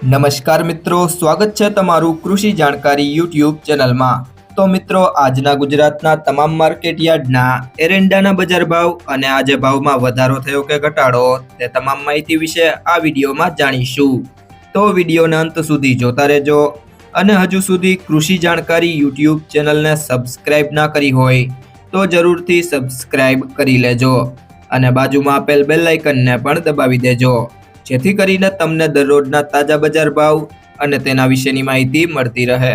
નમસ્કાર મિત્રો, સ્વાગત છે તમારું કૃષિ જાણકારી યુટ્યુબ ચેનલમાં। તો મિત્રો, આજના ગુજરાતના તમામ માર્કેટ યાર્ડના એરંડાના બજાર ભાવ અને આજે ભાવમાં વધારો થયો કે ઘટાડો તે તમામ માહિતી વિશે આ વિડીયોમાં જાણીશું। તો વિડીયોને અંત સુધી જોતા રહેજો અને હજુ સુધી કૃષિ જાણકારી યુટ્યુબ ચેનલને સબસ્ક્રાઇબ ના કરી હોય તો જરૂરથી સબસ્ક્રાઇબ કરી લેજો અને બાજુમાં આપેલ બેલ આઇકનને પણ દબાવી દેજો, જેથી કરીને તમને દરરોજના તાજા બજાર ભાવ અને તેના વિશેની માહિતી મળતી રહે।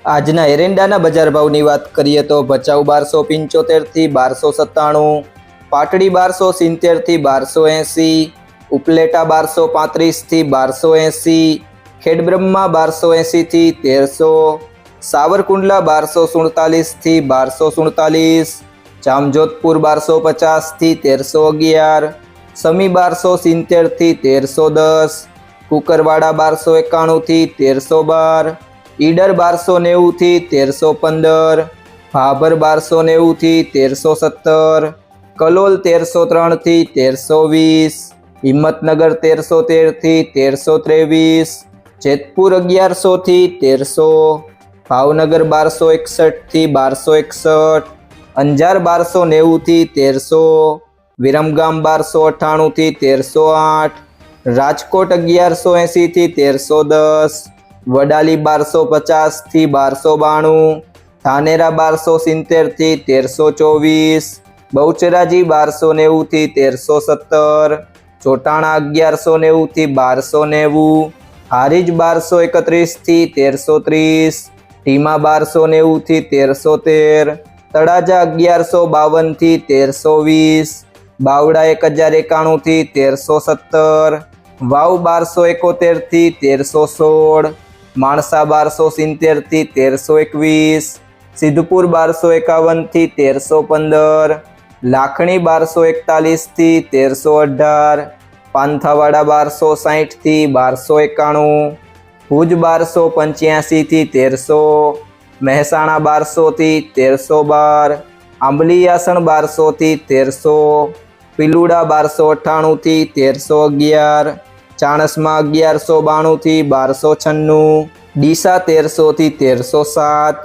આજના એરંડાના બજાર ભાવની વાત કરીએ તો ભચાઉ 1275 થી 1297, પાટડી 1270 થી 1280, ઉપલેટા 1235 થી 1280, ખેડબ્રહ્મા 1280 થી 1300, સાવરકુંડલા 1247 થી 1247, જામજોધપુર 1250 થી 1311, સમી 1270 થી 1310, કુકરવાડા 1291 થી 1312, ઈડર 1290 થી 1315, ભાભર 1290 થી 1317, કલોલ 1303 થી 1320, હિંમતનગર 1313 થી 1323, જેતપુર 1100 થી 1300, ભાવનગર 1261 થી 1261, અંજાર 1290 થી 1300, વિરમગામ 1298 થી 1308, રાજકોટ 1180 થી 1310, વડાલી 1250 થી 1292, ધાનેરા 1270 થી 1324, બહુચરાજી 1290 થી 1317, ચોટાણા 1190 થી 1290, હારીજ 1231 થી 1330, ઢીમા 1290 થી 1313, તળાજા 1152 થી 1320, બાવડા 1091 થી 1317, વાવ 1271 થી 1316, માણસા 1270 થી 1321, સિદ્ધપુર 1251 થી 1315, લાખણી 1241 થી 1318, પાંથાવાડા 1260 થી 1291, ભુજ 1285 થી 1300, મહેસાણા 1200 થી 1312, આંબલીયાસણ 1200 થી 1300, પિલુડા 1298 થી 1311, ચાણસમા 1192 થી 1296, ડીસા 1300 થી 1307,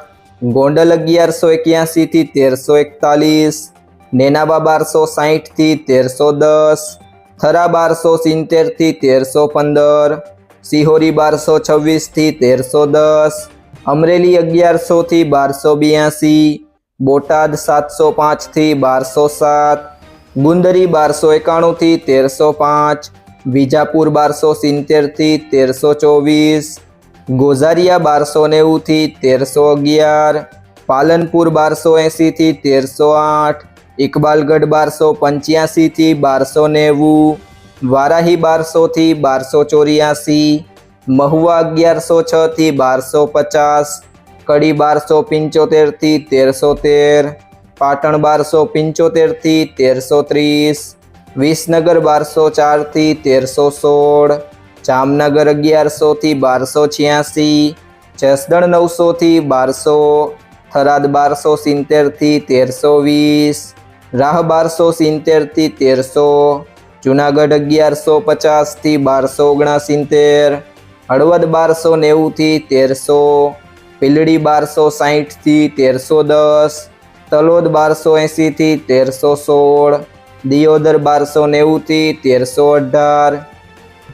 ગોંડલ 1181 થી 1341, નેનાબા 1260 થી 1310, થરા 1270 થી 1315, સિહોરી 1226 થી 1310, અમરેલી 1100 થી 1282, બોટાદ 705 થી 1207, ગુંદરી 1291 થી 1305, વિજાપુર 1270 થી 1324, ગોઝારિયા 1290 થી 1311, પાલનપુર 1280 થી 1308, ઇકબાલગઢ 1285 થી 1290, વારાહી 1200 થી 1284, મહુવા 1106 થી 1250, કડી 1275 થી 1313, પાટણ 1275 થી 1330, વિસનગર 1204 થી 1316, જામનગર 1100 થી 1286, જસદણ 900 થી 1200, થરાદ 1270 થી 1320, રાહ 1270 થી 1300, જુનાગઢ 1150 થી 1269, હળવદ 1290 થી 1300, પીલડી 1260 થી 1310, તલોદ 1280 થી 1316, દિયોદર 1290 થી 1318,